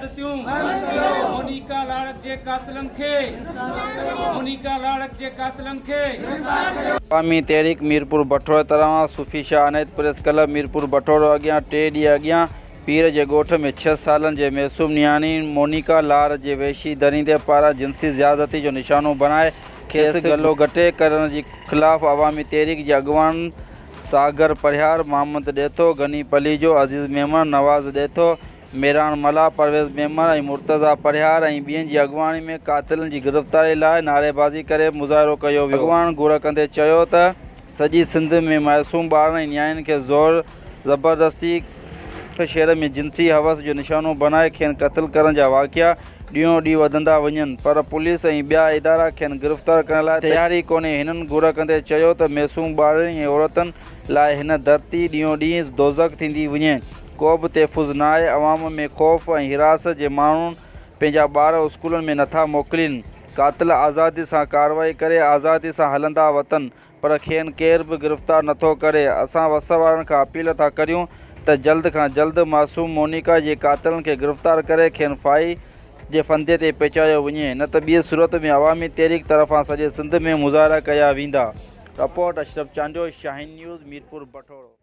ज़्यादतियूं मोनिका लाड़क जे कातिलनि खे अवामी तहरीक मीरपुर बठोड़ तरह सूफ़ी शाह अनैत प्रेस क्लब मीरपुर बठोड़ अॻियां 3 ॾींहं अॻियां पीर जे ॻोठ में 6 सालनि जे मासूम नियाणी मोनिका लाड़ जे वेशी दरींदे पारां जिनसी ज़्यादती जो निशानो बनाए खेसि गलो गटे करण जे ख़िलाफ़ अवामी तहरीक जे अॻवान सागर परिहार मोहम्मद ॾेथो गनी पलीजो अज़ीज़ मेमन नवाज़ ॾेथो मेरान मला परवेज़ मेमन ऐं मुर्तज़ा परिहार ऐं ॿियनि जी अॻवानी में कातिलनि जी गिरफ़्तारी लाइ नारेबाज़ी करे मुज़ाहिरो कयो वियो। अॻवान घुर कंदे चयो त सॼी सिंध में मासूम ॿारनि ऐं नियाणियुनि खे ज़ोर ज़बरदस्ती शहर में जिनसी हवस जो निशानो बनाए खेनि क़त्ल करण जा वाक़िया ॾींहों ॾींहुं वधंदा वञनि पर पुलिस ऐं ॿिया इदारा खेनि गिरफ़्तार करण लाइ तयारी कोन्हे। हिननि घुर कंदे चयो त मासूम ॿारनि ऐं औरतुनि लाइ हिन धरती ॾींहों ॾींहुं दोज़ख थींदी वञे को बि तहफ़ुज़ न आहे। अवाम में ख़ौफ़ ऐं हिरासत जे माण्हू पंहिंजा ॿार स्कूलनि में नथा मोकिलीनि कातिल आज़ादी सां कार्रवाई करे आज़ादी सां हलंदा वतन पर खेनि केर बि गिरफ़्तार नथो करे। असां वस वारनि खां अपील था करियूं त जल्द खां जल्द मासूम मोनिका जे कातिलनि खे गिरफ़्तार करे खेनि फाई जे फंदे ते पहुचायो वञे न त ॿी सूरत में अवामी तहरीक तरफ़ां सॼे सिंध में मुज़ाहिरा कया वेंदा। रिपोर्ट अशरफ चांडियो शाहीन न्यूज़ मीरपुर बठोड़।